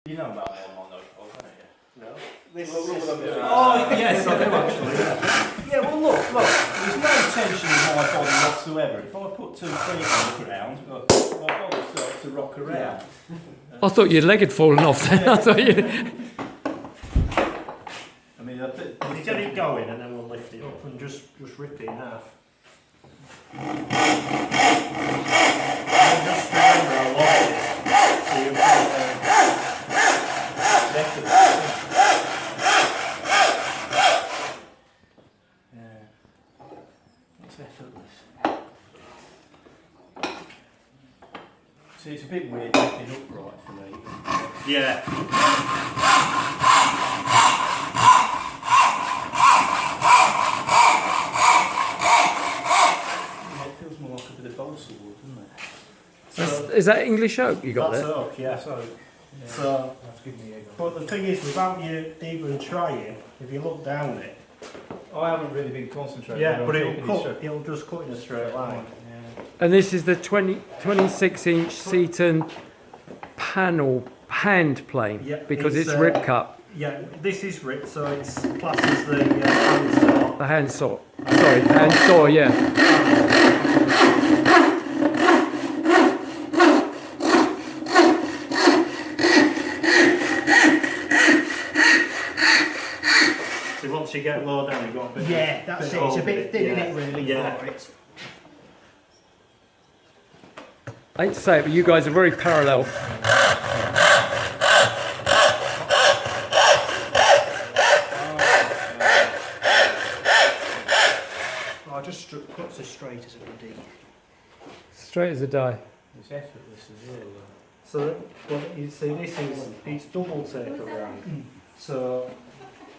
You know about them on those poles, don't you? No. Oh, yes, I do actually. Yeah, well look, there's no tension in my body whatsoever. If I put 2 feet on the ground, my body starts to rock around. I thought your leg had fallen off then. I thought you... I mean, We'll get it going and then we'll lift it up and just rip it in half. And just remember how long it is. So you've got it's effortless. See, it's a bit weird lifting upright for me. Yeah. It feels more like a bit of balsa wood, doesn't it? So Is that English oak you got that's there? oak, yeah. So, So, that's giving me a go. but the thing is, without you even trying, if you look down it, I haven't really been concentrating. yeah, on but taking it straight. it'll just cut in a straight line. Yeah. And this is the 26-inch SEATON panel hand plane, Yeah, because it's it's, rip cut. Yeah, this is ripped, so it's classed as the hand saw. The hand saw. Sorry, hand saw, yeah. So once you get low down, you've got a bit. Yeah, that's it. It's a bit thin, isn't it, really, Yeah. for it? I hate to say it, but you guys are very parallel. I just cuts as straight as it would be. Straight as a die. It's effortless as well. So, but you see, it's double taper round. So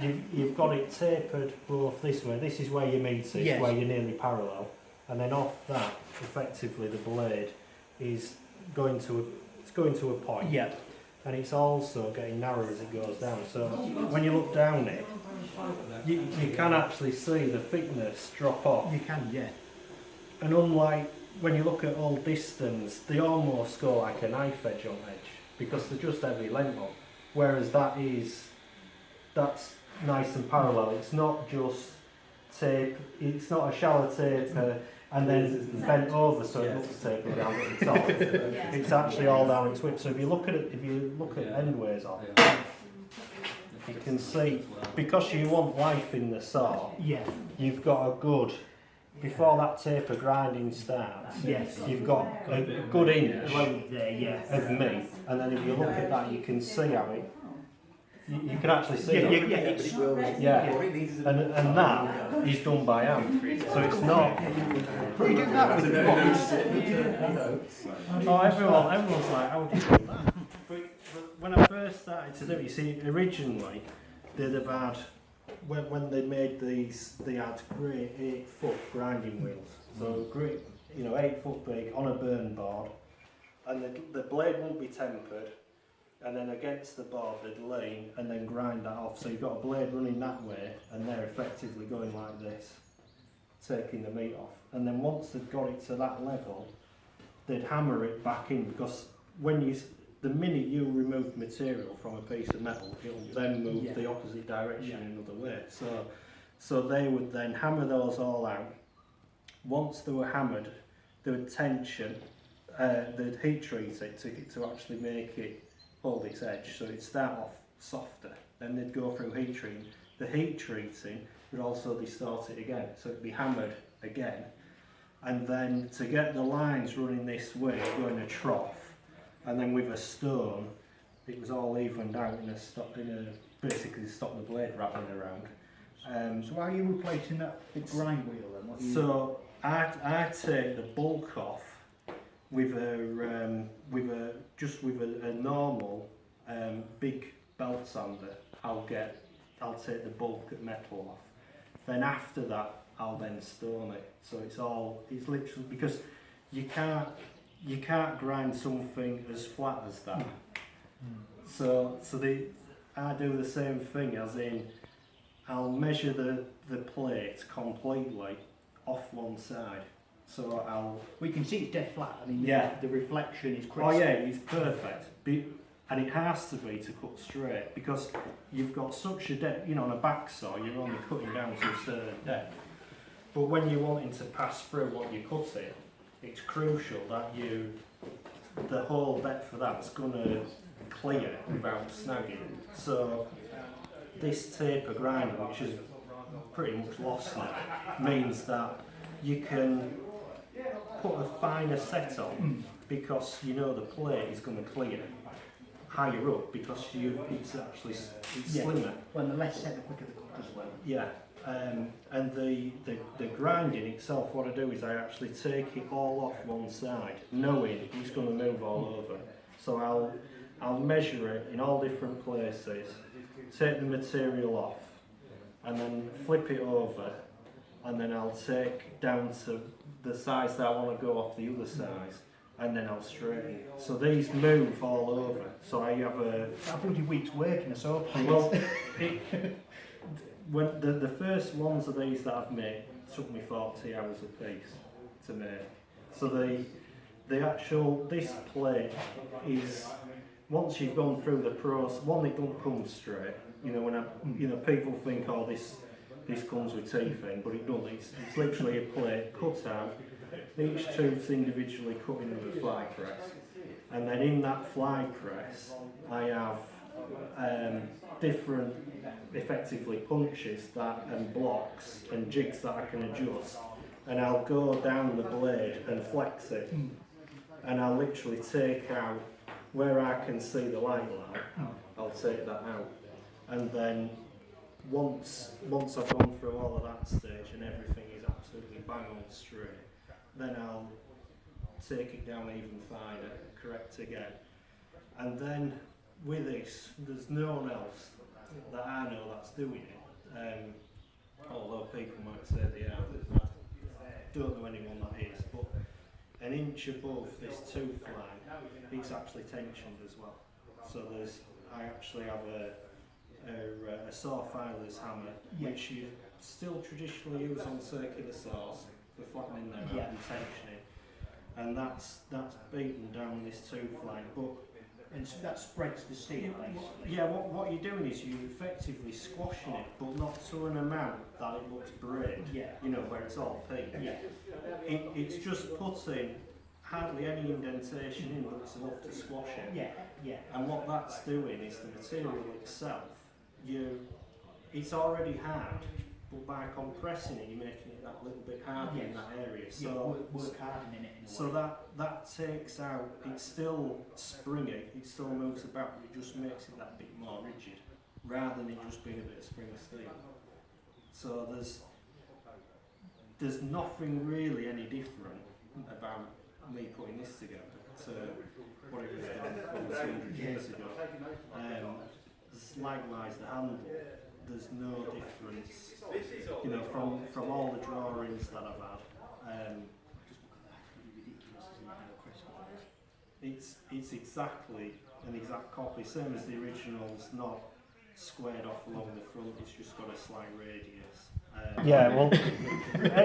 you've got it tapered both this way. This is where you meet it, Yes. where you're nearly parallel, and then off that, effectively, the blade is going to a point. Yeah. And it's also getting narrower as it goes down. So when you look down it, you can actually see the thickness drop off. You can, yeah. And unlike when you look at all distance, they almost go like a knife edge on edge because they're just heavy length up. Whereas that's nice and parallel. It's not just tape. It's not a shallow taper and then bent over so it looks tapered down at the top. It's actually all down its width. So if you look at endways on, you can see because you want life in the saw. Yeah. You've got a good, before that taper grinding starts, Yes. you've got a good inch Load there, yeah. of meat, and then if you look at that, you can see how it, you can actually see Yeah, it. yeah, it's, And that is done by hand, so it's not. but you do that with the Oh, everyone's like, how do you do that? But when I first started to do it, you see, originally they'd have had, when they made these, they had great 8-foot grinding wheels. So great, 8 foot big on a burn board, and the blade won't be tempered, and then against the board they'd lean and then grind that off. So you've got a blade running that way, and they're effectively going like this, taking the meat off. And then once they'd got it to that level, they'd hammer it back in, because the minute you remove material from a piece of metal, it'll then move the opposite direction another way. So they would then hammer those all out. Once they were hammered, they would tension, they'd heat treat it to actually make it hold its edge. So it'd start off softer, then they'd go through heat treating. The heat treating would also distort it again, so it'd be hammered again. And then to get the lines running this way, go in a trough. And then with a stone, it was all evened out basically stop the blade rattling around. so why are you replacing that big grind wheel then? So I take the bulk off with a normal big belt sander. I'll take the bulk of metal off. Then after that, I'll then stone it. So it's literally, because you can't grind something as flat as that. So I do the same thing, as in I'll measure the plate completely off one side. So we can see it's dead flat. I mean, Yeah. the reflection is crisp. Oh yeah, it's perfect. and it has to be to cut straight because you've got such a depth. You know, on a back saw, you're only cutting down to a certain depth. But when you're wanting to pass through what you're cutting, it's crucial that the whole depth of that's going to clear without snagging. So this taper grinder, which is pretty much lost now, means that you can put a finer set on because you know the plate is going to clear higher up because it's actually slimmer. When the less set, the quicker the cut as well. Yeah, and the grinding itself, what I do is I actually take it all off one side, knowing it's going to move all over. So I'll measure it in all different places, take the material off, and then flip it over, and then I'll take down to the size that I want to go off the other size, and then I'll straighten it. So these move all over. So I have a... How bloody week's work in a saw place. Well, when the first ones of these that I've made took me 40 hours a piece to make. So the actual, this plate is, once you've gone through the process, one, it don't come straight. You know, people think, oh, this comes with teeth in, but it doesn't. It's literally a plate cut out. Each tooth's individually cut into a fly press, and then in that fly press, I have different, effectively punches and blocks and jigs that I can adjust, and I'll go down the blade and flex it, and I'll literally take out where I can see the light line. I'll take that out, and then once I've gone through all of that stage and everything is absolutely bang on straight, then I'll take it down even finer, correct again, and then with this, there's no one else that I know that's doing it. Although people might say they are, I don't know anyone that is. But an inch above this tooth line, it's actually tensioned as well. So I actually have a saw filer's hammer, which you still traditionally use on circular saws for flattening them out and tensioning, and that's beaten down this tooth line. But And so that spreads the steel basically. yeah, what you're doing is you're effectively squashing it, but not to an amount that it looks braid. Yeah. You know, where it's all pink. Yeah. It's just putting hardly any indentation in, but it's enough to squash it. Yeah, yeah. And what that's doing is the material itself, it's already hard, but by compressing it, you're making it that little bit harder in that area. So work hardening it in a way. So that takes out, it's still springy, it still moves about, but it just makes it that bit more rigid, rather than it just being a bit of spring steel. So there's nothing really any different about me putting this together to what it was done over 200 years ago. Likewise the handle, there's no difference, you know, from all the drawings that I've had. It's exactly an exact copy, same as the original's not squared off along the front, it's just got a slight radius. Yeah, well,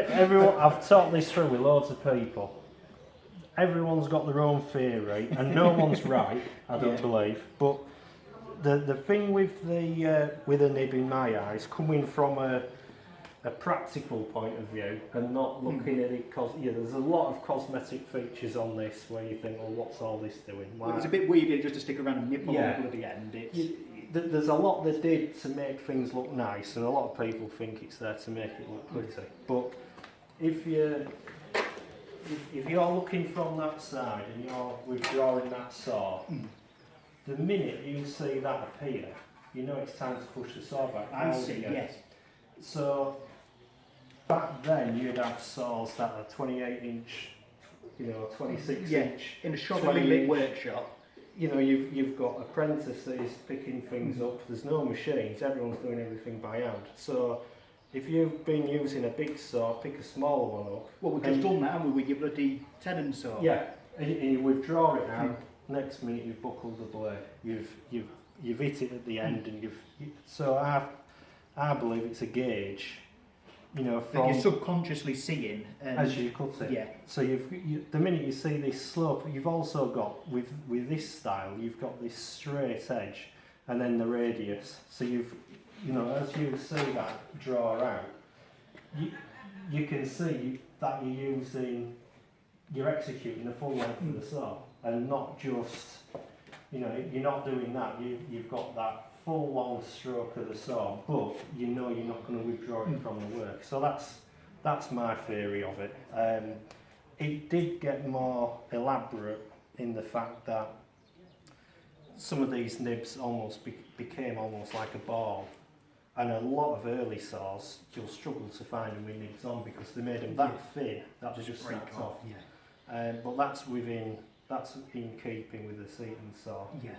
everyone, I've talked this through with loads of people. Everyone's got their own theory, and no one's right, I don't believe. But the thing with a nib in my eyes, coming from a practical point of view and not looking at it, because there's a lot of cosmetic features on this where you think, well, what's all this doing? Well, it was a bit weird just to stick around and nip on at the end. There's a lot they did to make things look nice, and a lot of people think it's there to make it look pretty. But if you're looking from that side and you're withdrawing that saw, the minute you see that appear, you know it's time to push the saw back. I see, yes. So back then you'd have saws that are 28 inch, 26 inch. In a shop workshop. You know, you've got apprentices picking things up, there's no machines, everyone's doing everything by hand. So if you've been using a big saw, pick a smaller one up. Well, we've just done that, haven't we, with your bloody tenon saw? Yeah, and you withdraw it out, next minute you've buckled the blade, you've hit it at the end, and so I believe it's a gauge you know, That from you're subconsciously seeing. as you cut it. Yeah. So the minute you see this slope, you've also got with this style, you've got this straight edge, and then the radius. So you know, as you see that draw out, you can see that you're executing the full length of the saw, and not just, you know, you're not doing that. You've got that full long stroke of the saw, but you know you're not going to withdraw it from the work. So that's my theory of it. It did get more elaborate in the fact that some of these nibs almost became almost like a ball, and a lot of early saws you'll struggle to find them with nibs on because they made them that thin that they just snapped off. Yeah. But that's in keeping with the SEATON saw. Yeah.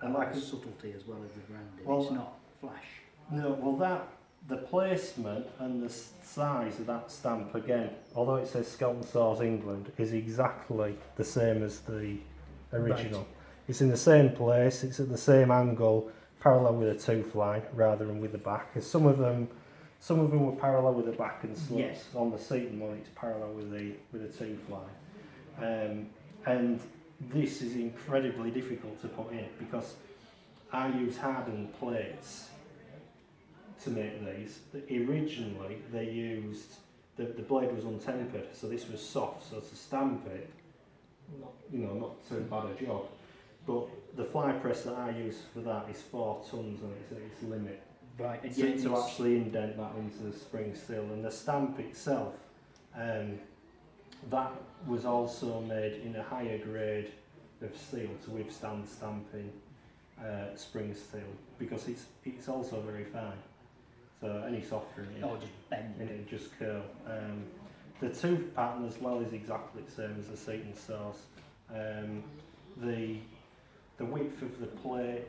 And like the subtlety as well as the branding. Well, it's not flash. No, well the placement and the size of that stamp again, although it says SKELTON Saws England, is exactly the same as the original. Right. It's in the same place, it's at the same angle, parallel with a tooth line rather than with the back. As some of them were parallel with the back and slopes. Yes. On the SEATON one, it's parallel with the tooth line. And this is incredibly difficult to put in because I use hardened plates to make these. Originally they used, the blade was untempered, so this was soft, so to stamp it, not too bad a job. But the fly press that I use for that is 4 tons and it's its limit. Right, and to actually indent that into the spring steel. And the stamp itself, that was also made in a higher grade of steel to withstand stamping spring steel because it's also very fine. So any softer just bend and it just curl. The tooth pattern as well is exactly the same as the SEATON saws. The width of the plate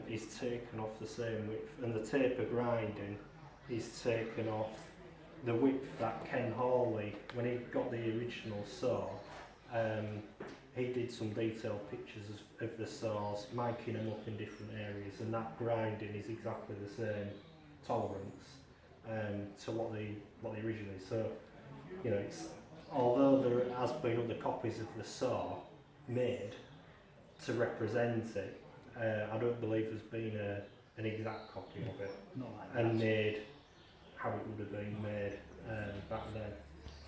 is taken off the same width, and the taper grinding is taken off the width that Ken Hawley, when he got the original saw, he did some detailed pictures of the saws, miking them up in different areas, and that grinding is exactly the same tolerance to what the original is. So, you know, although there has been other copies of the saw made to represent it, I don't believe there's been an exact copy of it not like and made how it would have been made back then.